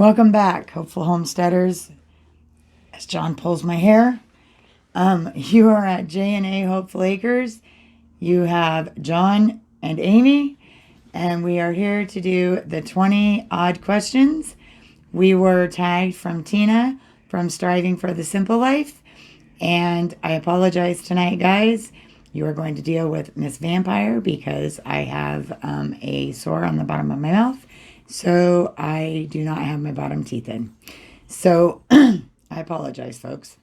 Welcome back, hopeful homesteaders. As John pulls my hair, you are at J&A Hopeful Acres. You have John and Amy, and we are here to do the 20 odd questions. We were tagged from Tina from Striving for the Simple Life, and I apologize tonight, guys. You are going to deal with Miss Vampire because I have a sore on the bottom of my mouth. So I do not have my bottom teeth in. So I apologize, folks.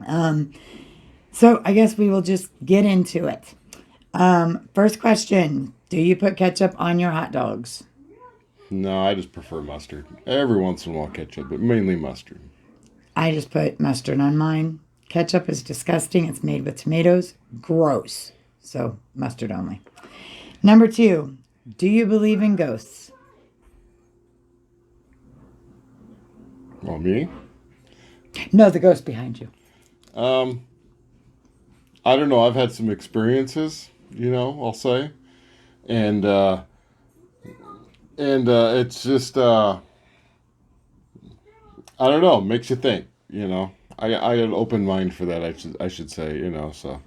So I guess we will just get into it. First question. Do you put ketchup on your hot dogs? No, I just prefer mustard. Every once in a while ketchup, but mainly mustard. I just put mustard on mine. Ketchup is disgusting. It's made with tomatoes. Gross. So mustard only. Number 2. Do you believe in ghosts? Well, me? No, the ghost behind you. I don't know. I've had some experiences, I'll say. And it's just I don't know, makes you think. I got an open mind for that, I should say, so.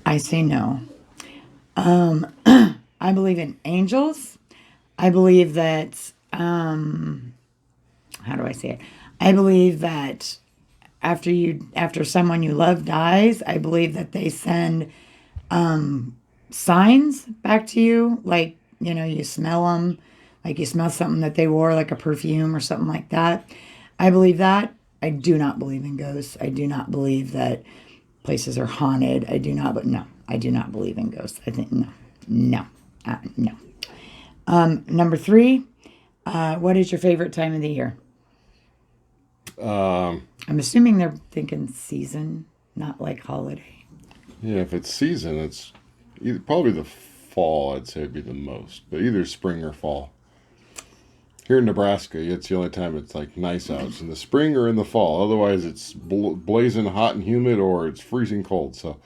I say no. I believe in angels. I believe that, how do I say it? I believe that after someone you love dies, I believe that they send signs back to you, like, you smell them, like you smell something that they wore, like a perfume or something like that. I believe that. I do not believe in ghosts. I do not believe that places are haunted. I do not, but no, I do not believe in ghosts. I think no. Number 3, what is your favorite time of the year? I'm assuming they're thinking season, not like holiday. Yeah, if it's season, it's probably the fall, I'd say would be the most, but either spring or fall. Here in Nebraska, it's the only time it's like nice out. It's in the spring or in the fall. Otherwise, it's blazing hot and humid, or it's freezing cold. So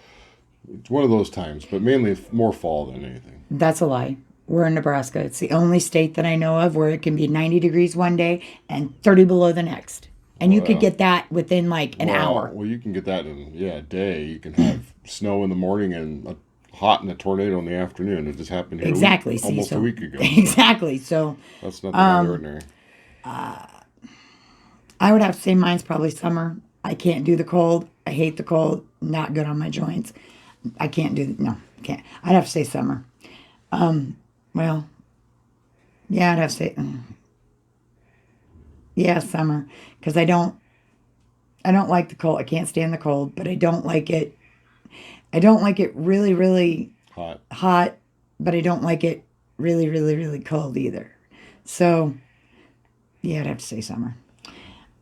it's one of those times, but mainly more fall than anything. That's a lie. We're in Nebraska. It's the only state that I know of where it can be 90 degrees one day and 30 below the next. And you could get that within like an hour. Well, you can get that in a day. You can have snow in the morning and hot and a tornado in the afternoon. It just happened here Exactly. almost a week ago. Exactly. So that's nothing out of the ordinary. I would have to say mine's probably summer. I can't do the cold. I hate the cold. Not good on my joints. I can't do no. Can't. I'd have to say summer. Well, yeah, I'd have to say yeah, summer, because I don't like the cold. I can't stand the cold, but I don't like it. I don't like it really, really hot, but I don't like it really, really, really cold either. So, yeah, I'd have to say summer.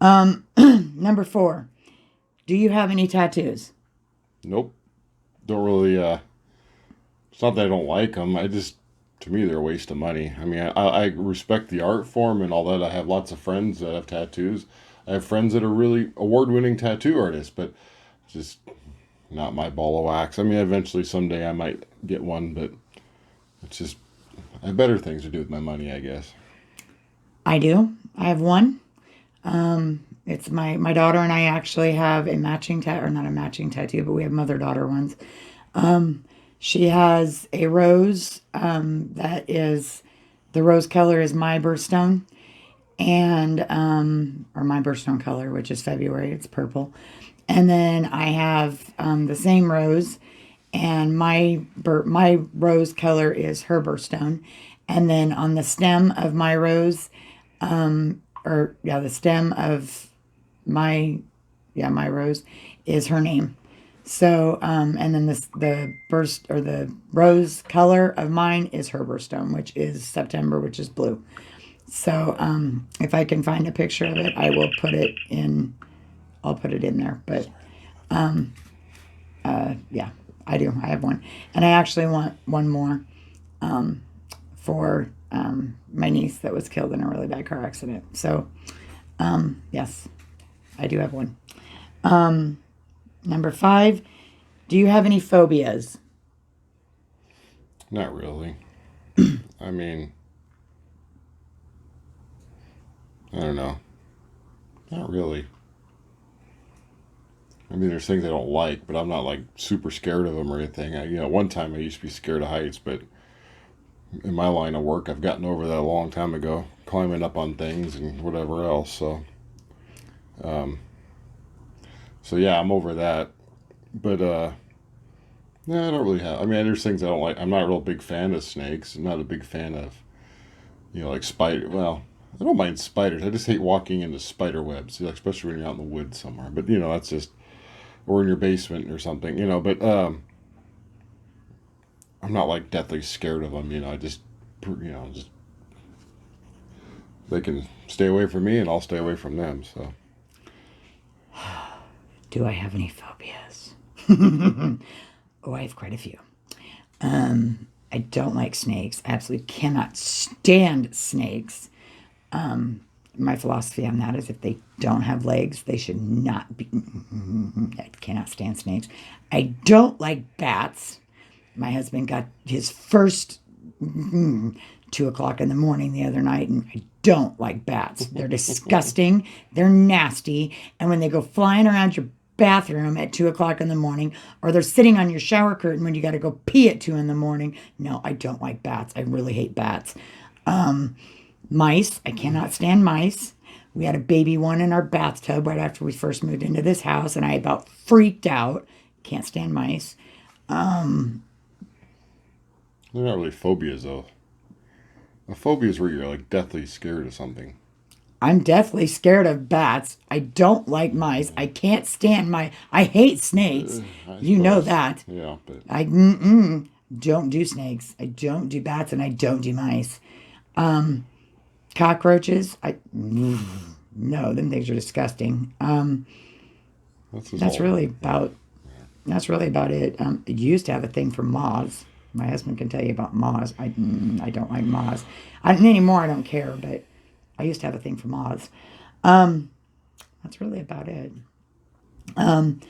Number 4, do you have any tattoos? Nope. Don't really. It's not that I don't like them. To me, they're a waste of money. I mean, I respect the art form and all that. I have lots of friends that have tattoos. I have friends that are really award-winning tattoo artists, but just not my ball of wax. I mean, eventually someday I might get one, but it's just, I have better things to do with my money, I guess. I do. I have one. It's my daughter and I actually have a matching tattoo, or not a matching tattoo, but we have mother-daughter ones. She has a rose that is, the rose color is my birthstone, and or my birthstone color, which is February. It's purple. And then I have the same rose, and my rose color is her birthstone. And then on the stem of my rose, the stem of my rose is her name. So, and then the rose color of mine is her birthstone, which is September, which is blue. So, if I can find a picture of it, I will put it in. I'll put it in there. But, yeah, I do. I have one, and I actually want one more, for my niece that was killed in a really bad car accident. So, yes, I do have one. Number 5, do you have any phobias? Not really. I mean, I don't know. Not really. I mean, there's things I don't like, but I'm not like super scared of them or anything. One time I used to be scared of heights, but in my line of work, I've gotten over that a long time ago, climbing up on things and whatever else. Um, so yeah, I'm over that. But no, I don't really have. I mean, there's things I don't like. I'm not a real big fan of snakes. I'm not a big fan of like spider. Well, I don't mind spiders. I just hate walking into spider webs, like, especially when you're out in the woods somewhere. But that's just or in your basement or something. But I'm not like deathly scared of them. I just they can stay away from me, and I'll stay away from them. So Do I have any phobias? Oh, I have quite a few. I don't like snakes. I absolutely cannot stand snakes. My philosophy on that is if they don't have legs, they should not be. I cannot stand snakes. I don't like bats. My husband got his first 2 o'clock in the morning the other night, and I don't like bats. They're disgusting. They're nasty. And when they go flying around your bathroom at 2 o'clock in the morning, or they're sitting on your shower curtain when you got to go pee at 2 in the morning, no, I don't like bats. I really hate bats. Mice, I cannot stand mice. We had a baby one in our bathtub right after we first moved into this house, and I about freaked out. Can't stand mice. they're not really phobias though. A phobia is where you're like deathly scared of something. I'm deathly scared of bats. I don't like mice. I can't stand I hate snakes. I You know suppose. that. Yeah, but I don't do snakes. I don't do bats, and I don't do mice. Cockroaches. No, them things are disgusting. that's just That's all. really about that's really about it. I used to have a thing for moths. My husband can tell you about moths. I don't like moths. Anymore, I don't care, but I used to have a thing for moths. Um, that's really about it. Um,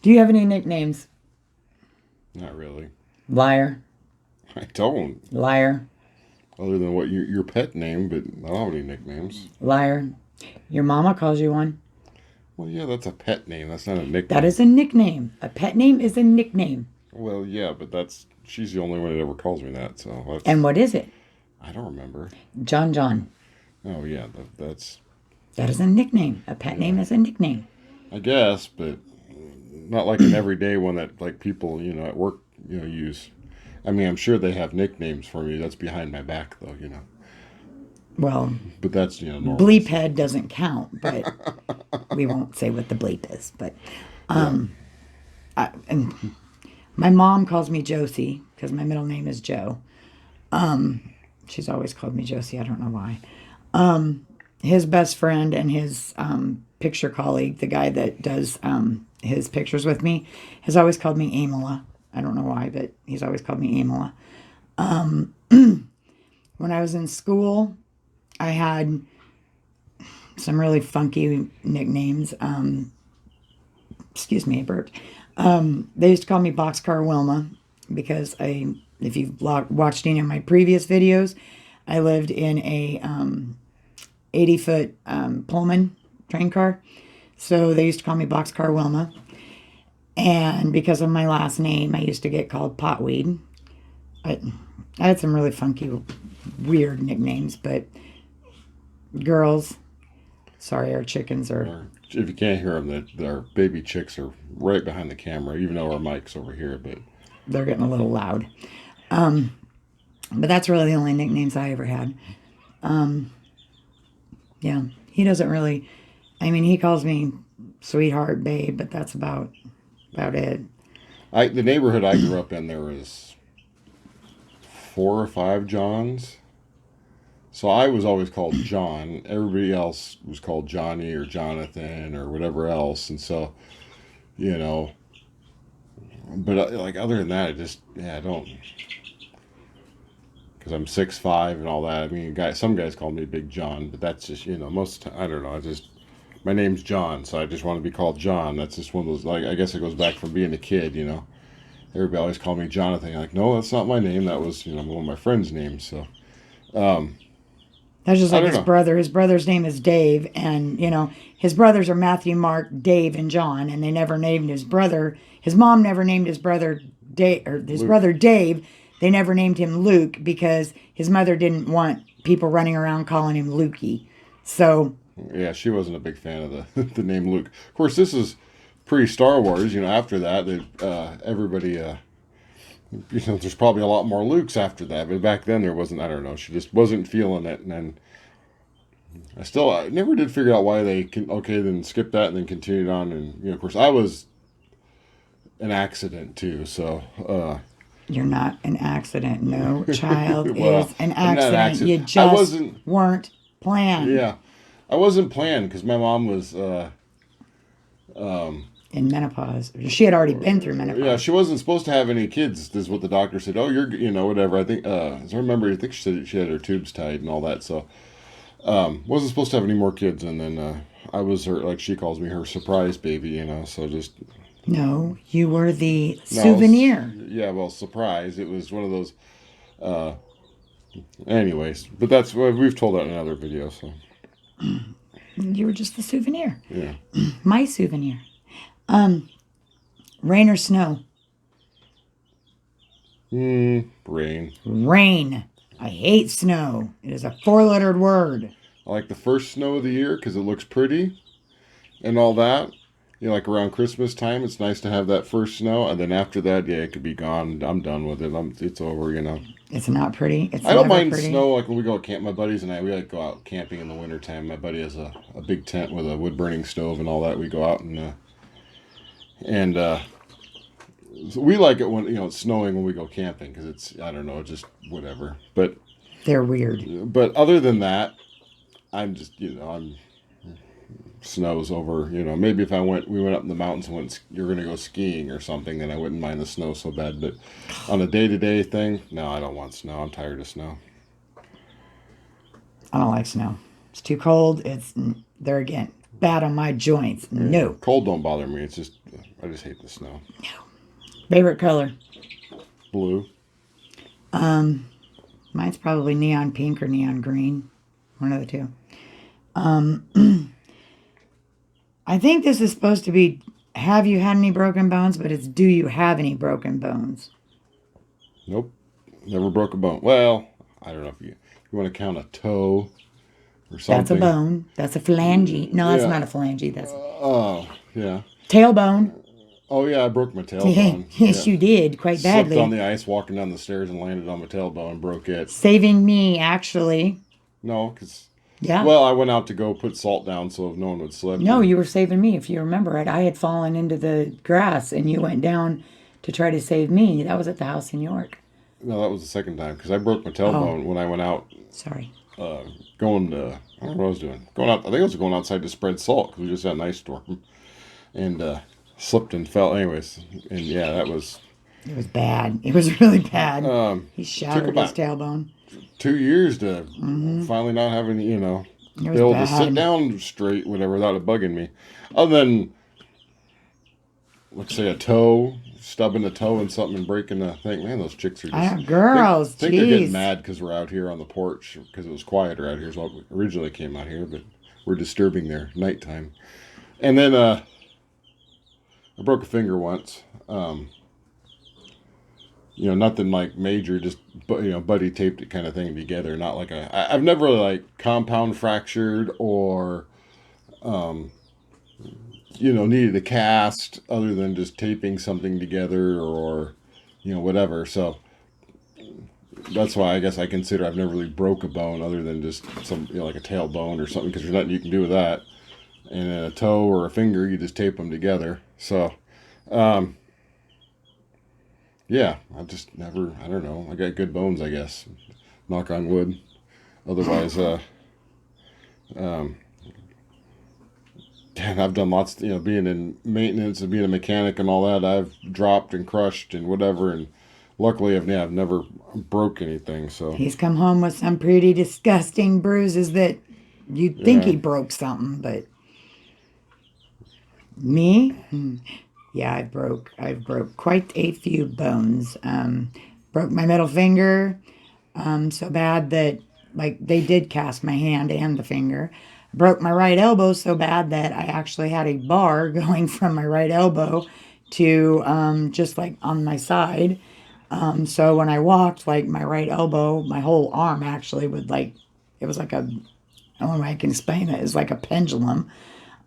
do you have any nicknames? Not really. Liar, I don't. liar, Other than what your pet name, but I don't have any nicknames. liar. Your mama calls you one. Well, yeah, that's a pet name. That's not a That nickname. is a nickname. A pet name is a nickname. Well, yeah, but she's the only one that ever calls me that. So And what is it? I don't remember. John John. Oh yeah, that's That is a nickname. A pet yeah. name is a nickname. I guess, but not like an everyday one that like people at work use. I mean, I'm sure they have nicknames for me. That's behind my back, though. Well, But that's normal. bleep So. head doesn't count, but we won't say what the bleep is. But Yeah. and my mom calls me Josie because my middle name is Joe. She's always called me Josie. I don't know why. His best friend and his picture colleague, the guy that does his pictures with me, has always called me Amela. I don't know why, but he's always called me Amela. When I was in school, I had some really funky nicknames. Excuse me, I burped. They used to call me Boxcar Wilma because if you've watched any of my previous videos, I lived in a 80-foot Pullman train car. So they used to call me Boxcar Wilma. And because of my last name, I used to get called Potweed. I, I had some really funky, weird nicknames, but girls, sorry, our chickens are, If you can't hear them, that our baby chicks are right behind the camera, even though our mic's over here. But they're getting a little loud. But that's really the only nicknames I ever had. Yeah, he doesn't really, I mean, he calls me sweetheart, babe, but that's about it. the neighborhood I grew up in, there was 4 or 5 Johns. So I was always called John. Everybody else was called Johnny or Jonathan or whatever else. And so, you know, but like other than that, I don't, because I'm 6'5" and all that. I mean, some guys call me Big John, but that's just most of the time, I don't know. My name's John, so I just want to be called John. That's just one of those. Like I guess it goes back from being a kid. Everybody always called me Jonathan. Like, no, that's not my name. That was one of my friends' names. So, um, That's just I like don't his know. brother. His brother's name is Dave, and his brothers are Matthew, Mark, Dave, and John, and they never named his brother. His mom never named his brother Dave, or his Luke. brother Dave. They never named him Luke because his mother didn't want people running around calling him Lukey. So Yeah, she wasn't a big fan of the the name Luke. Of course, this is pre Star Wars. After that, everybody. There's probably a lot more Lukes after that, but back then there wasn't. I don't know. She just wasn't feeling it, and then I never did figure out why they can. Okay, then skip that and then continued on, and of course, I was an accident too. So, you're not an accident. No child well, is an I'm not an accident. accident. You I just wasn't. weren't planned Yeah, I wasn't planned because my mom was. Um, in menopause. She had already been through yeah, menopause. she wasn't supposed to have any kids. This is what the doctor said. Oh, you're, whatever. I think, as I remember, I think she said she had her tubes tied and all that. So, wasn't supposed to have any more kids. And then, I was her, like she calls me, her surprise baby, So just, No, you were the no, souvenir. yeah, well, surprise. It was one of those, uh, anyways, but that's, we've told that in another video. So, You were just the souvenir. yeah. My souvenir. Um, Rain or snow? Rain. Rain. I hate snow. It is a four-lettered word. I like the first snow of the year because it looks pretty and all that. Like around Christmas time, it's nice to have that first snow, and then after that, yeah, it could be gone. I'm done with it. It's over. It's not pretty. It's I don't never mind pretty. snow. Like when we go camp, my buddies and I, we like go out camping in the wintertime. My buddy has a big tent with a wood burning stove and all that. We go out and so we like it when it's snowing when we go camping because it's I don't know, just whatever. They're weird. But other than that, I'm just I'm snow's over. Maybe if we went up in the mountains and you're gonna go skiing or something, then I wouldn't mind the snow so bad. But on a day to day thing, no, I don't want snow. I'm tired of snow. I don't like snow. It's too cold. It's there again. Bad on my joints. Yeah. No. Cold don't bother me. It's just I just hate the snow. Favorite color? Blue. Um, Mine's probably neon pink or neon green. One of the two. I think this is supposed to be have you had any broken bones, but it's do you have any broken bones? Nope. Never broke a bone. Well, I don't know if you want to count a toe or That's a something. bone. That's a phalange. No, that's Yeah. not a phalange. That's a Oh, yeah. tailbone. Oh, yeah, I broke my tailbone. Yes, Yeah. you did quite Slipped on badly. the ice walking down the stairs and landed on my tailbone and broke it. Saving me, actually. No, because, Yeah. well, I went out to go put salt down so no one would slip. No, you were saving me. If you remember it, I had fallen into the grass and you went down to try to save me. That was at the house in York. No, that was the second time because I broke my Oh, tailbone when I went out sorry. going to, I don't know what I was doing. Going out, I think I was going outside to spread salt because we just had an ice storm. And slipped and fell. Anyways, and yeah, that was It was bad. It was really bad. He took shattered his about tailbone. 2 years to finally not having, It be was able to sit bad. down straight, whatever, without it bugging me. Other than, let's say, a toe, stubbing a toe in something and breaking a thing. Man, those chicks are just. Girls, Think they're getting jeez. mad because we're out here on the porch because it was quieter out here. So we originally came out here, but we're disturbing their nighttime. And then I broke a finger once. Nothing like major, just buddy taped it kind of thing together. Not like I've never like compound fractured or needed a cast other than just taping something together or whatever. So that's why I guess I consider I've never really broke a bone other than just some like a tailbone or something because there's nothing you can do with that. And a toe or a finger, you just tape them together. So. Yeah, I've just never, I don't know. I got good bones, I guess. Knock on wood. Otherwise, um, and I've done lots, being in maintenance and being a mechanic and all that. I've dropped and crushed and whatever. And luckily, I've never broke anything. So, He's come home with some pretty disgusting bruises that you'd think yeah. he broke something, but me? Yeah, I broke quite a few bones. Broke my middle finger so bad that like they did cast my hand and the finger. I broke my right elbow so bad that I actually had a bar going from my right elbow to just like on my side. So when I walked, like my right elbow, my whole arm actually would like, it was like a, the only way I can explain it is like a pendulum.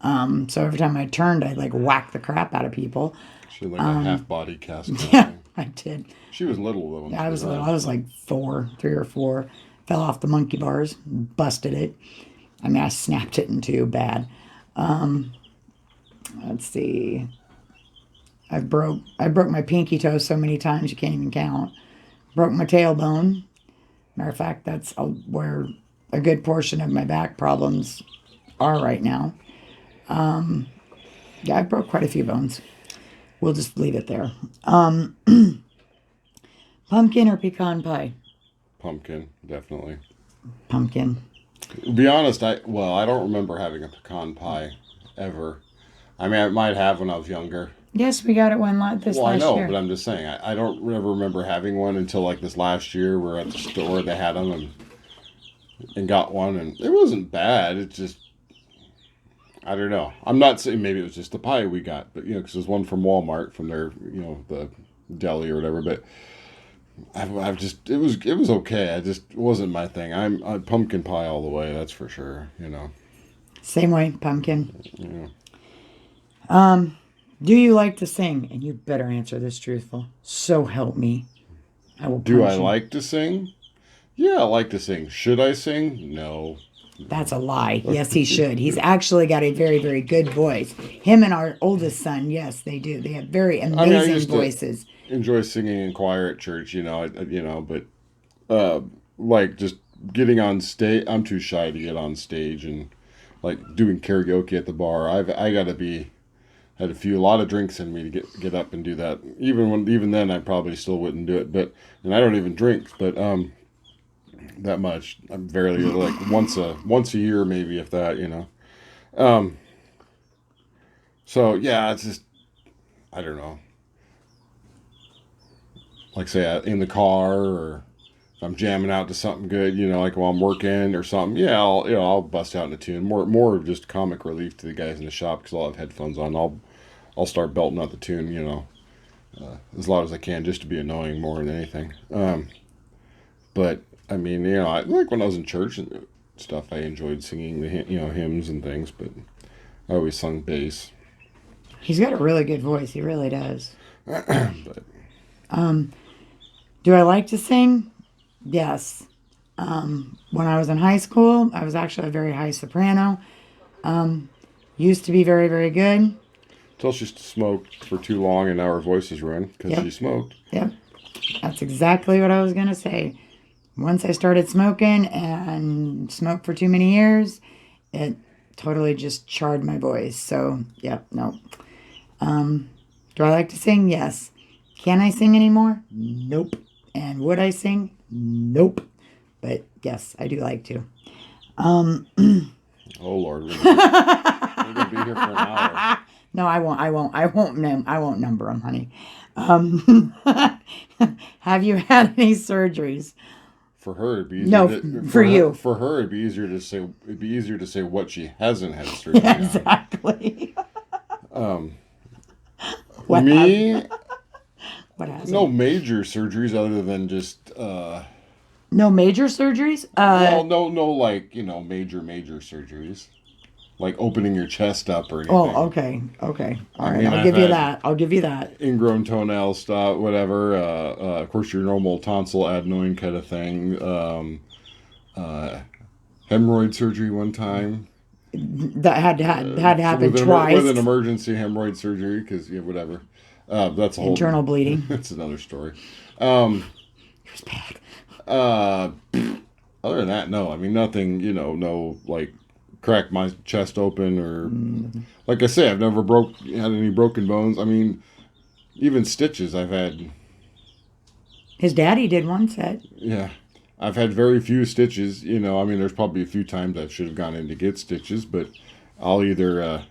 So every time I turned, I'd like whack the crap out of people. She had like a half body cast kind of Yeah, thing. I did. She was little though when Yeah, she I did was little. that. I was like four, 3 or 4. Fell off the monkey bars, busted it. I mean, I snapped it in two bad. Let's see. I broke my pinky toe so many times you can't even count. Broke my tailbone. Matter of fact, that's where a good portion of my back problems are right now. Yeah, I broke quite a few bones. We'll just leave it there. Pumpkin or pecan pie? Pumpkin, definitely. Pumpkin. To be honest, I don't remember having a pecan pie ever. I mean, I might have when I was younger. Yes, we got it this Well, I last know, but year. I'm just saying, I don't ever remember having one until like this last year. We're at the store, they had them, and got one, and it wasn't bad. It just, I don't know. I'm not saying maybe it was just the pie we got, but because there's one from Walmart from their, the deli or whatever. But I've just it was okay. I just it wasn't my thing. I'm pumpkin pie all the way. That's for sure. Same way, pumpkin. Yeah. Do you like to sing? And you better answer this truthful. So help me. I will Do I punch you. like to sing? Yeah, I like to sing. Should I sing? No. That's a lie. Yes, he should. He's actually got a very, very good voice. Him and our oldest son, yes, they do. They have very I mean, I amazing used to voices. enjoy singing in choir at church. But uh, like just getting on stage, I'm too shy to get on stage and like doing karaoke at the bar. I gotta be had a lot of drinks in me to get up and do that. Even then, I probably still wouldn't do it. And I don't even drink, but that much. I'm barely like once a year maybe if that. Um, so yeah, it's just I don't know. Like say in the car or if I'm jamming out to something good, like while I'm working or something. Yeah, I'll bust out in a tune. More of just comic relief to the guys in the shop because I'll have headphones on. I'll start belting out the tune. As loud as I can just to be annoying more than anything. But I mean, I like when I was in church and stuff. I enjoyed singing the hymns and things, but I always sung bass. He's got a really good voice. He really does. But Do I like to sing? Yes. When I was in high school, I was actually a very high soprano. Used to be very, very good. until she smoked for too long, and now her voice is ruined because Yep. she smoked. Yep. That's exactly what I was going to say. Once I started smoking and smoked for too many years, it totally just charred my voice. So, yeah, no. Do I like to sing? Yes. Can I sing anymore? Nope. And would I sing? Nope. But yes, I do like to. Oh Lord, we're gonna be here for an hour. No, I won't. I won't number them, honey. Have you had any surgeries? For her, it'd be easier No, to for you. for her, it'd be easier to say. It'd be easier to say what she hasn't had surgery Yeah, on. exactly. Um, What me, What has no it? major surgeries other than just No major surgeries? well, no, like major surgeries, like opening your chest up or anything. Oh, okay. Okay. All I right. mean, I'll I've give you had that. I'll give you that. ingrown toenail stuff, whatever. Of course, your normal tonsil adenoid kind of thing. Uh, hemorrhoid surgery one time. That had to happen With twice. an emergency hemorrhoid surgery because whatever. That's a whole. Internal bleeding. That's another story. Um, It was bad. uh, other than that, no. I mean, nothing. No like crack my chest open or like I say, I've never had any broken bones. I mean, even stitches I've had. His daddy did one set. Yeah. I've had very few stitches, I mean, there's probably a few times I should have gone in to get stitches, but I'll either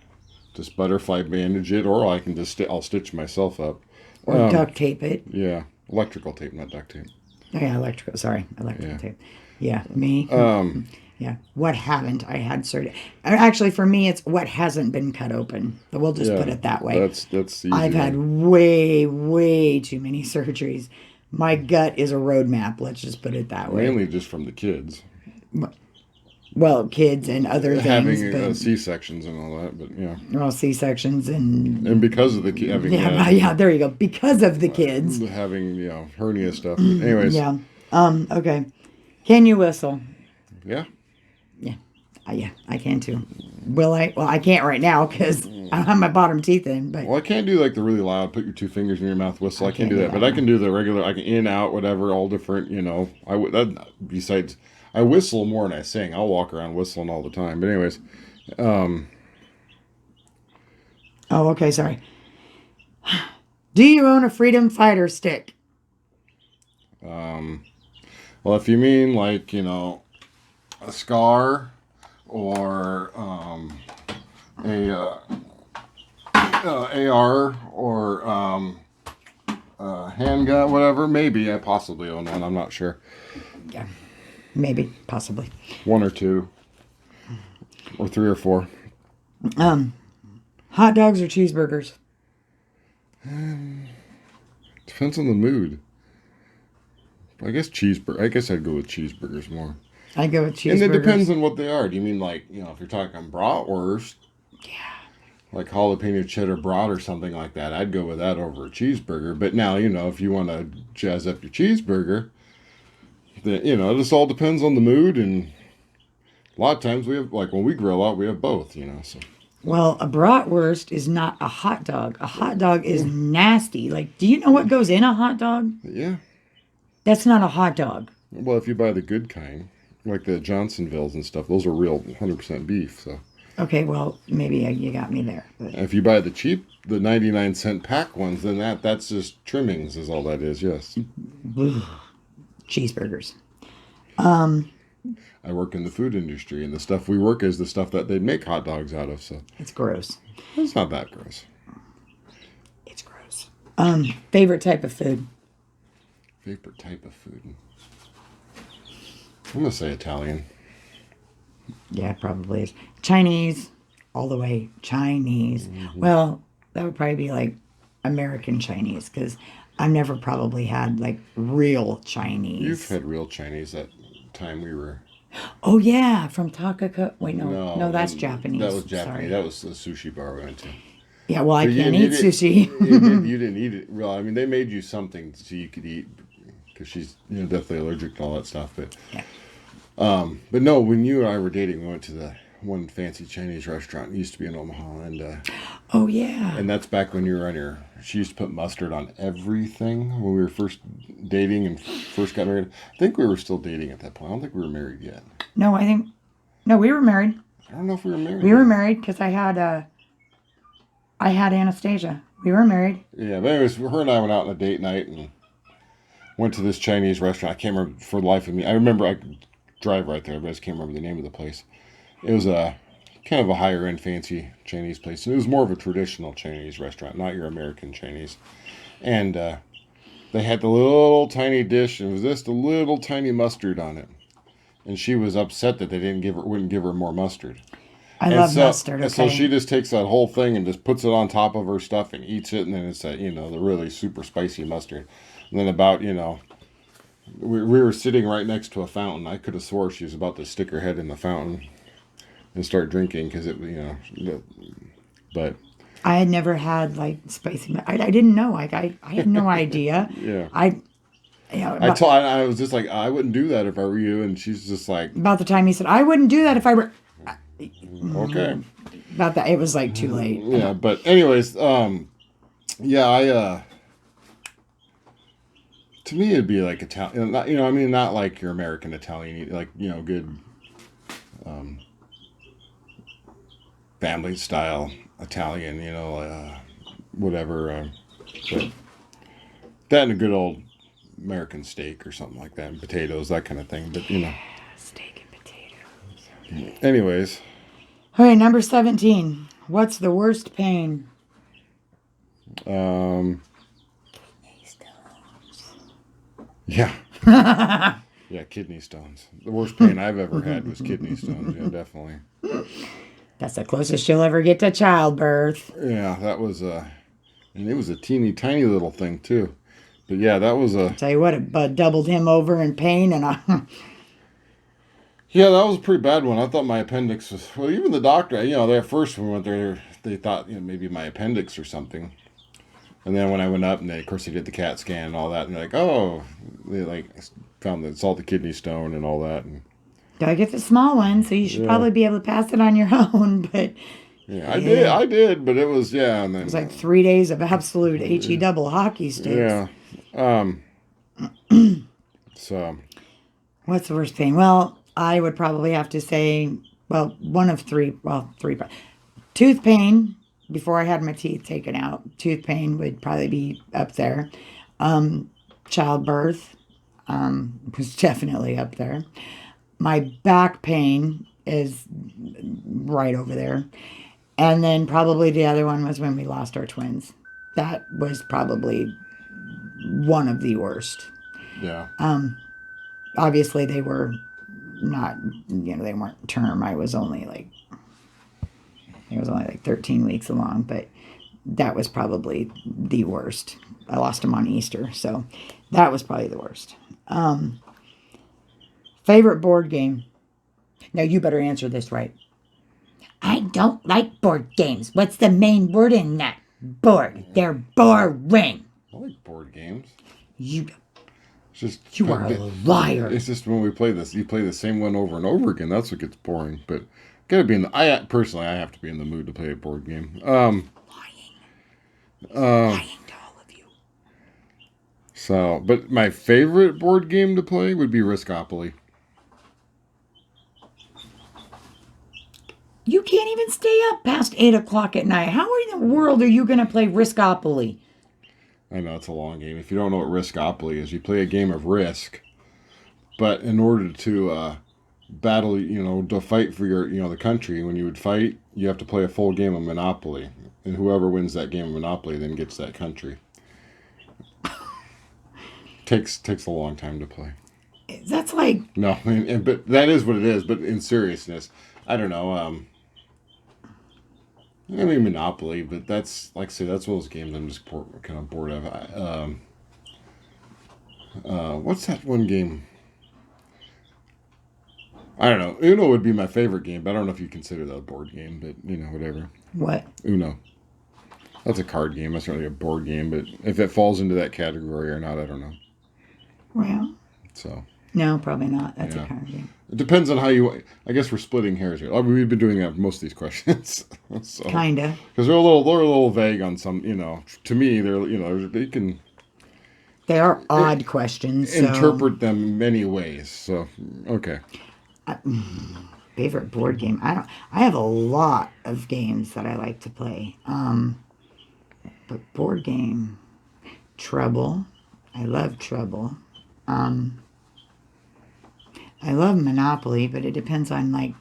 just butterfly bandage it or I can just I'll stitch myself up. Or duct tape it. Yeah, electrical tape, not duct tape. Oh, yeah, electrical. Sorry, electrical Yeah. tape. Yeah, me. Um, Yeah. What haven't I had surgery? Actually, for me, it's what hasn't been cut open. But we'll just put yeah, it that way. that's the easy I've had one. way, way too many surgeries. My gut is a roadmap. Let's just put it that way. Mainly just from the kids Well, kids and other things, having but C-sections and all that. But yeah, well, C sections and and because of the having yeah, that yeah. and There you go. Because of the kids. having hernia stuff. But anyways, Yeah. Okay. Can you whistle? yeah. Yeah. Yeah, I can too. Will I? Well, I can't right now because I don't have my bottom teeth in, but Well, I can't do like the really loud, put your two fingers in your mouth whistle. I I can't can't do do that, but that I can now. do the regular. I can in, out, whatever, all different. Besides, I whistle more than I sing. I'll walk around whistling all the time. But anyways, um, Oh, okay. Sorry. Do you own a Freedom Fighter stick? um, well, if you mean like a scar or a AR or handgun, whatever, maybe I possibly own one. I'm not sure. Yeah, maybe, possibly. One or two, or three or four. Um, Hot dogs or cheeseburgers? Depends on the mood. I guess cheeseburger. I guess I'd go with cheeseburgers more. I go with And it depends cheeseburgers. on what they are. Do you mean like if you're talking bratwurst, like jalapeno cheddar brat or something like that? I'd go with that over a cheeseburger. But now if you want to jazz up your cheeseburger, then it just all depends on the mood. And a lot of times we have like when we grill out, we have both. So Well, a bratwurst is not a hot dog. A hot dog is nasty. Like, do you know what goes in a hot dog? yeah. That's not a hot dog. Well, if you buy the good kind, like the Johnsonvilles and stuff, those are real 100% beef. So. Okay, well, maybe you got me there. But If you buy the cheap, the 99-cent pack ones, then that's just trimmings, is all that is. Yes, cheeseburgers. I work in the food industry, and the stuff we work is the stuff that they make hot dogs out of. So It's gross. it's not that gross. It's gross. Favorite type of food? Favorite type of food? I'm gonna say Italian. Yeah, it probably is. Chinese, all the way. Chinese. Well, that would probably be like American Chinese because I've never probably had like real You've Chinese. had real Chinese that time we were. Oh yeah, from Takaka. Wait, no, No, that's Japanese. that was Japanese. Sorry. That was the sushi bar we went to. Yeah, well, I But can't you eat sushi. you didn't eat it. Well, I mean, they made you something so you could eat because she's definitely allergic to all that stuff. But Yeah. but no, when you and I were dating, we went to the one fancy Chinese restaurant. It used to be in Omaha, Oh yeah. and that's back when you were on your. She used to put mustard on everything when we were first dating and first got married. I think we were still dating at that point. I don't think we were married yet. No, I think no, we were married. I don't know if we were married. We were yet. married because I had Anastasia. We were married. Yeah, but anyways, her and I went out on a date night and went to this Chinese restaurant. I can't remember for the life of me. I remember I could drive right there, but I just can't remember the name of the place. It was a kind of a higher end fancy Chinese place. And it was more of a traditional Chinese restaurant, not your American Chinese. And they had the little tiny dish, and it was just a little tiny mustard on it. And she was upset that they wouldn't give her more mustard. I And love so, mustard. Okay. so she just takes that whole thing and just puts it on top of her stuff and eats it, and then it's that the really super spicy mustard. And then we were sitting right next to a fountain. I could have swore she was about to stick her head in the fountain and start drinking because but I had never had like spicy. I didn't know. Like I had no idea. yeah. About I was just like, I wouldn't do that if I were you, and she's just like, the time he said I wouldn't do that if I were okay, about that, it was like too late. yeah. But anyways, yeah, to me it'd be like Italian, I mean, not like your American Italian, like good family style Italian, whatever. But that and a good old American steak or something like that, and potatoes, that kind of thing. But Steak and potatoes. anyways, Okay, number 17. What's the worst pain? um, yeah, Yeah, kidney stones. The worst pain I've ever had was kidney stones. Yeah, definitely. That's the closest you'll ever get to childbirth. Yeah, that was and it was a teeny tiny little thing too. But yeah, that was a Tell you what, it doubled him over in pain, and yeah, that was a pretty bad one. I thought my appendix was well. Even the doctor, they at first when we went there, they thought maybe my appendix or something. And then when I went up, and of course they did the CAT scan and all that, and they're like, oh, they like found that it's all the kidney stone and all that, and gotta get the small one, so you should yeah, probably be able to pass it on your own. But yeah, yeah, I did, but it was yeah, and it then was like 3 days of absolute he double hockey sticks. yeah, um, so What's the worst pain? Well, I would probably have to say, well, one of three, well, three. Tooth pain before I had my teeth taken out. Tooth pain would probably be up there. Childbirth was definitely up there. My back pain is right over there. And then probably the other one was when we lost our twins. That was probably one of the worst. yeah, Obviously, they were not, they weren't term. It was only like 13 weeks along, but that was probably the worst. I lost them on Easter, so that was probably the worst. Favorite board game? Now you better answer this right. I don't like board games. What's the main word in that? Bored. They're boring. I like board games. You It's just you are a liar. it's just when we play this, you play the same one over and over again. That's what gets boring. But gotta be in the. I personally, I have to be in the mood to play a board game. Lying to all of you. So, but my favorite board game to play would be Riskopoly. You can't even stay up past 8 o'clock at night. How in the world are you going to play Riskopoly? I know it's a long game. If you don't know what Riskopoly is, you play a game of Risk, but in order to battle, to fight for the country, when you would fight, you have to play a full game of Monopoly, and whoever wins that game of Monopoly then gets that country. Takes a long time to play. That's like, No, but that is what it is. But in seriousness, I don't know. I mean Monopoly, but that's like I say, that's one of those games I'm just kind of bored of. What's that one game? I don't know. Uno would be my favorite game, but I don't know if you consider that a board game. But whatever. what? Uno. That's a card game. That's not really a board game, but if it falls into that category or not, I don't know. Well, So no, probably not. That's a yeah. card game. It depends on how you. I guess we're splitting hairs here. We've been doing that for most of these questions, so Kinda. because they're a little vague on some. To me, they can They are odd questions. So. interpret them many ways. So okay, Favorite board game? I have a lot of games that I like to play. But board game, Trouble. I love Trouble. I love Monopoly, but it depends on like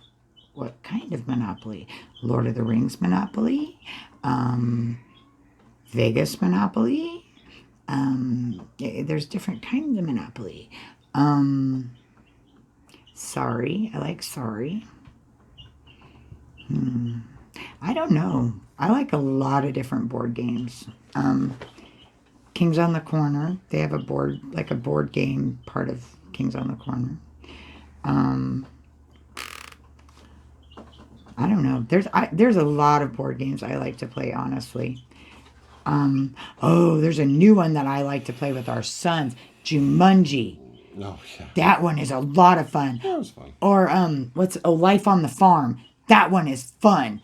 what kind of Monopoly. Lord of the Rings Monopoly, Vegas Monopoly. There's different kinds of Monopoly. Sorry, I like Sorry. I don't know. I like a lot of different board games. Kings on the Corner. They have a board game part of Kings on the Corner. I don't know. There's a lot of board games I like to play, honestly. There's a new one that I like to play with our sons, Jumanji. no, yeah, That one is a lot of fun. that was fun. Or what's Life on the Farm? That one is fun.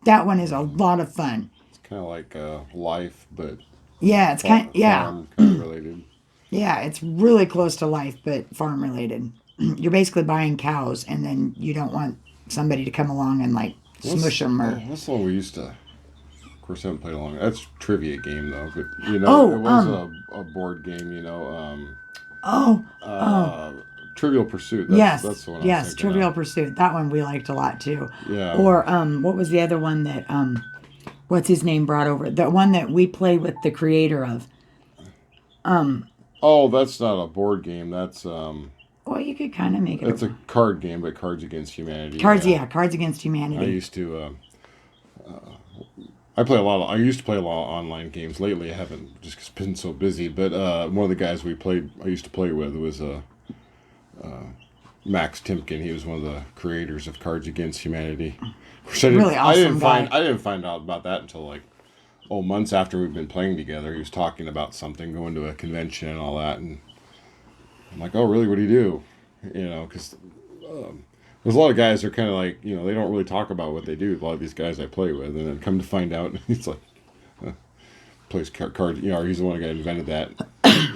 That one is a lot of fun. It's kind of like life, but Yeah, it's farm kind of related. yeah, it's really close to life, but farm related. You're basically buying cows, and then you don't want somebody to come along and like smush them or. That's the one we used to. Of course, I haven't played along. That's a trivia game though, but Oh, it was a board game. Oh, Trivial Pursuit. yes, That's the one. I was yes, thinking Trivial of. Pursuit. That one we liked a lot too. Yeah. Or what was the other one that what's his name brought over? The one that we played with the creator of. Oh, that's not a board game. Well, you could kind of make it That's a a card game, but Cards Against Humanity. cards. Yeah, Yeah, Cards Against I Humanity. used to. I play a lot. I used to play a lot of online games. Lately, I haven't just 'cause it's been so busy. But one of the guys I used to play with was Max Timken. He was one of the creators of Cards Against Humanity. Which Really awesome guy. I didn't find out about that until like months after we've been playing together. He was talking about something, going to a convention and all that, and I'm like, oh, really? What do you do? Because there's a lot of guys that are kind of like, they don't really talk about what they do. A lot of these guys I play with, and then come to find out, he's like, plays cards. He's the one guy who invented that.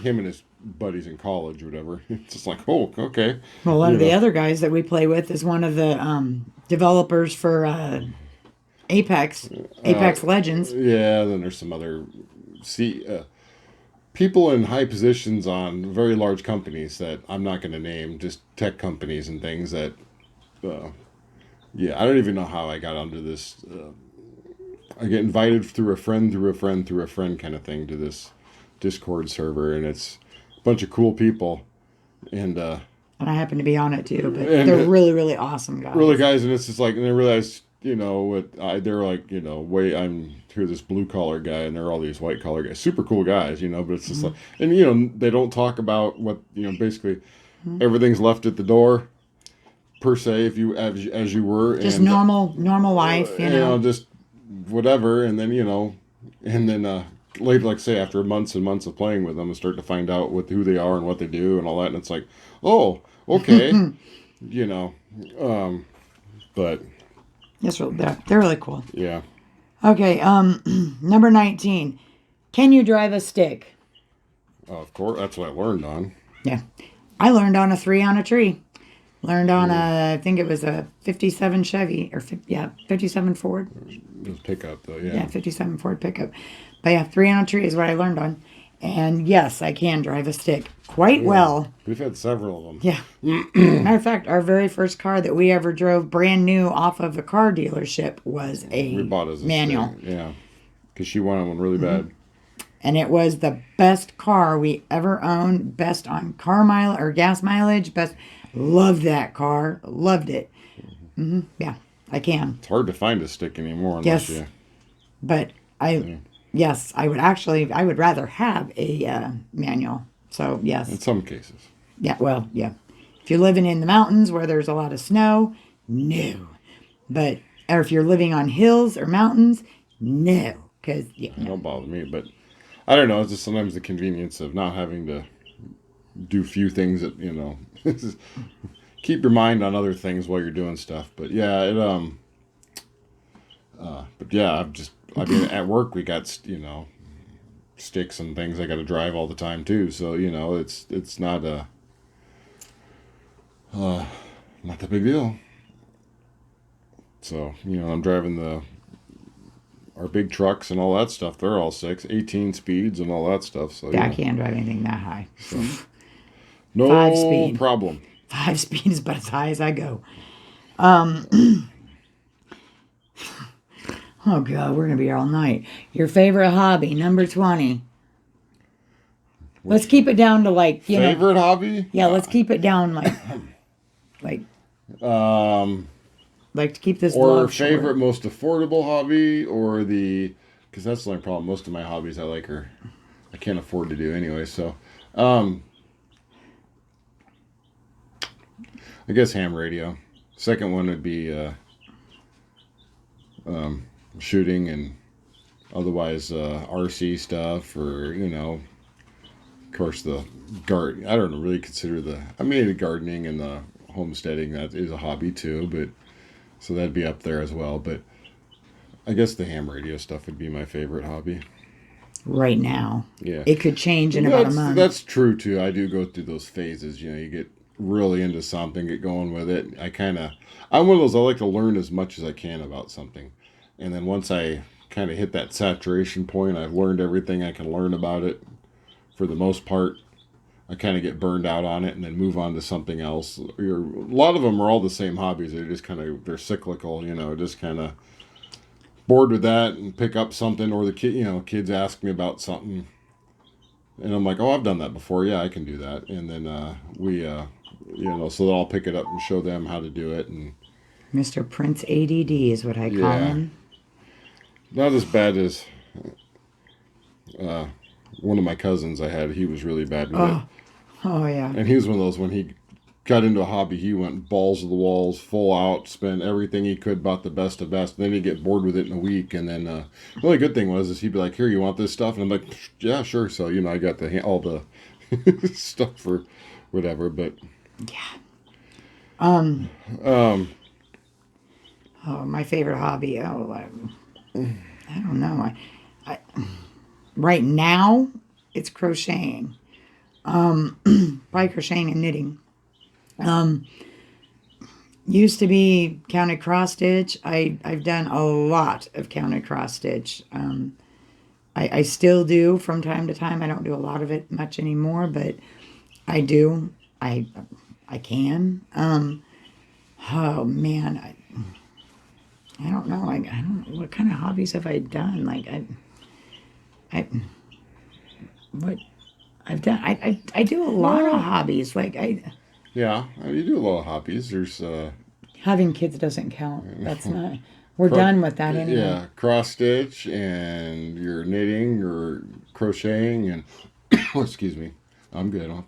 Him and his buddies in college or whatever. It's just like, oh, okay, Well, one you of the know. other guys that we play with is one of the developers for Apex, Uh, Apex Legends. yeah. Then there's some other see people in high positions on very large companies that I'm not going to name, just tech companies and things that. Uh, yeah, I don't even know how I got onto this. I get invited through a friend, through a friend, through a friend kind of thing to this Discord server, and it's a bunch of cool people, and And I happen to be on it too, but and they're really, really awesome really guys. guys, and it's just like, and I realized, they're like, wait, I'm here, this blue collar guy, and they're all these white collar guys, super cool guys, but it's just Mm-hmm. like, and they don't talk about what, basically Mm-hmm. everything's left at the door per se, if you as you were, Just and normal life, you know. just whatever, and then later, like say after months and months of playing with them, I start to find out who they are and what they do and all that, and it's like, oh, okay, you know, um, but Yes, they're really cool. yeah, Okay, number 19. Can you drive a stick? of course, that's what I learned on. Yeah. I learned on a 3 on a tree. Learned on Mm, I think it was a 57 Chevy, or, yeah, 57 Ford. it was pickup though, Yeah, yeah, 57 Ford pickup. But yeah, 3 on a tree is what I learned on. And yes, I can drive a stick quite yeah. well. We've had several of Yeah. them. Matter of fact, our very first car that we ever drove brand new off of a car dealership was We a bought as a stick, manual. yeah, because she wanted one really bad. And it was the best car we ever owned. Best on car mile or gas mileage. Best. Loved that car. Loved it. Yeah, I can. It's hard to find a stick anymore unless Yes. you. But Yeah. yes, I would rather have a manual. So, In yes. some cases. Yeah, well, yeah. If you're living in the mountains where there's a lot of snow, no. But, or if you're living on hills or mountains, no. Because, yeah, It no. don't bother me, but I don't know. It's just sometimes the convenience of not having to do few things that keep your mind on other things while you're doing stuff. But yeah, but yeah, I mean, at work we got sticks and things I got to drive all the time too. So it's not not the big deal. So I'm driving our big trucks and all that stuff. They're all 18 speeds and all that stuff. So I can't drive anything that high. Five no speed. problem. 5 speed is about as high as I go. Oh, God, we're going to be here all night. Your favorite hobby, number 20. Let's keep it down to like, Favorite hobby? yeah, let's keep it down like, Um, like to keep this or vlog favorite short. most affordable hobby, or because that's the only problem. Most of my hobbies I can't afford to do anyway. So, I guess ham radio. Second one would be shooting, and otherwise RC stuff, or of course the garden. I don't really consider the gardening and the homesteading, that is a hobby too, but so that'd be up there as well. But I guess the ham radio stuff would be my favorite hobby. Right now. Yeah, It could change in about a month. that's true too. I do go through those phases. You get really into something, get going with it. I'm one of those, I like to learn as much as I can about something, and then once I kind of hit that saturation point, I've learned everything I can learn about it for the most part. I kind of get burned out on it and then move on to something else. A lot of them are all the same hobbies. They're cyclical. Just kind of bored with that and pick up something, or kids ask me about something, And I'm like, oh, I've done that before. Yeah, I can do that. And then so then I'll pick it up and show them how to do it. And Mr. Prince ADD is what I call yeah, him. not as bad as uh, one of my cousins I had. He was really bad with it. Oh, oh yeah. And he was one of those, when he got into a hobby, he went balls to the walls, full out, spent everything he could, bought the best of best. And then he'd get bored with it in a week. And then the only good thing was is he'd be like, here, you want this stuff? And I'm like, yeah, sure. So, I got all the stuff for whatever. But Yeah. um, Oh, my favorite hobby. Oh, I don't know. I right now it's crocheting. Probably crocheting and knitting. Used to be counted cross stitch. I've done a lot of counted cross stitch. I still do from time to time. I don't do a lot of it much anymore, but I do. I can. Oh man, I don't know. I don't know what kind of hobbies have I done. Like I what I've done. I do a lot of well, hobbies. yeah, you do a lot of hobbies. There's Having kids doesn't count. That's not. We're done with that anyway. yeah, cross stitch, and you're knitting or crocheting, and excuse me, I'm good. I'm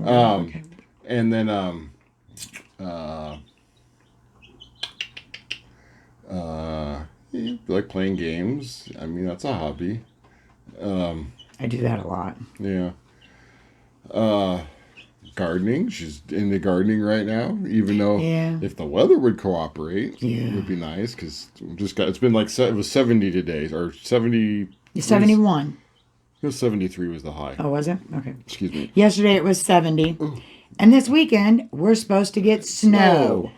Oh, okay. and then uh, yeah, like playing games. I mean, that's a hobby. Um, I do that a lot. yeah. Uh, Gardening. She's into gardening right now, even though Yeah. if the weather would cooperate, it Yeah. would be nice because it's been like it was 70 today, or 70. You're 71. It was 73 was the high. Oh, was it? Okay. Excuse me. Yesterday it was 70. Ooh, And this weekend we're supposed to get snow. snow.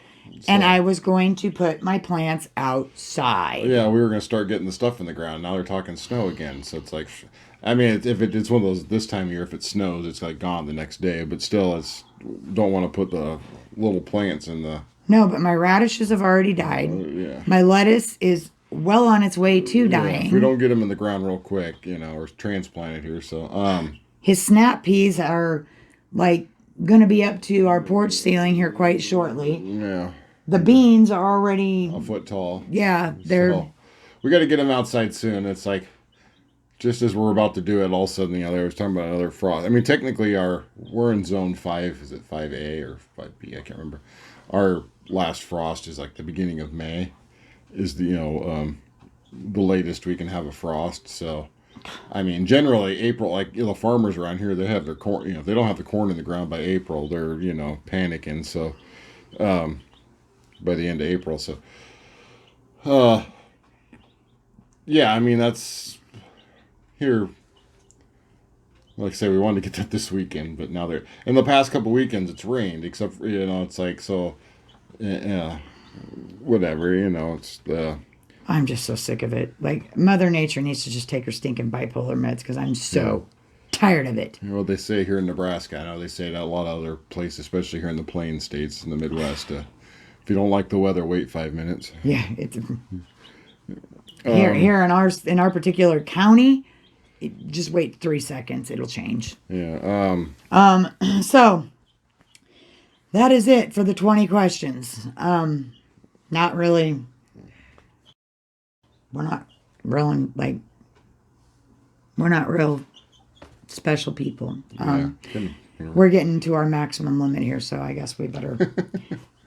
And So I was going to put my plants outside. yeah, we were gonna start getting the stuff in the ground. Now they're talking snow again. So it's like, I mean, if it's one of those this time of year, if it snows, it's like gone the next day. But still, it's don't want to put the little plants in the. No, but my radishes have already died. Yeah. My lettuce is well on its way to Yeah, if we dying. don't get them in the ground real quick, or transplanted here, so His snap peas are like going to be up to our porch ceiling here quite shortly. yeah, The beans are already, a foot tall. yeah, they're, So we got to get them outside soon. It's like just as we're about to do it, all of a sudden, they was talking about another frost. I mean, technically, we're in zone 5. Is it 5A or 5B? I can't remember. Our last frost is like the beginning of May. Is the latest we can have a frost. So, I mean, generally April, like the farmers around here, they have their corn. If they don't have the corn in the ground by April, they're panicking. So, by the end of April, so uh, yeah, I mean that's here. Like I say, we wanted to get that this weekend, but now they're in the past couple weekends it's rained. Except for, it's like so, yeah, whatever. It's the I'm just so sick of it. Like, Mother Nature needs to just take her stinking bipolar meds because I'm so tired of it. what they say here in Nebraska. I know they say that a lot of other places, especially here in the Plain States in the Midwest. If you don't like the weather, wait 5 minutes. Yeah, it's here in our particular county. Just wait 3 seconds; it'll change. Yeah. So that is it for the 20 questions. Not really. We're not real like we're not real special people. Yeah. We're getting to our maximum limit here, so I guess we better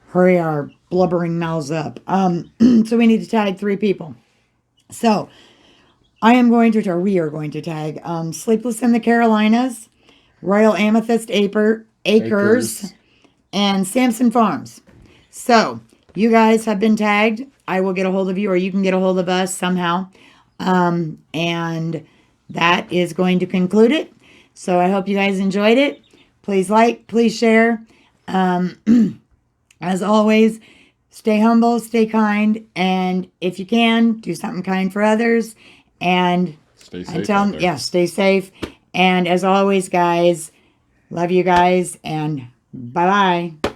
hurry our blubbering mouths up. So we need to tag 3 people. So we are going to tag Sleepless in the Carolinas, Royal Amethyst Acres, and Sampson Farms. So you guys have been tagged. I will get a hold of you, or you can get a hold of us somehow. And that is going to conclude it. So I hope you guys enjoyed it. Please like, please share. As always, stay humble, stay kind, and if you can, do something kind for others. And Stay safe out there. yeah, stay safe. And as always, guys, love you guys, and bye bye.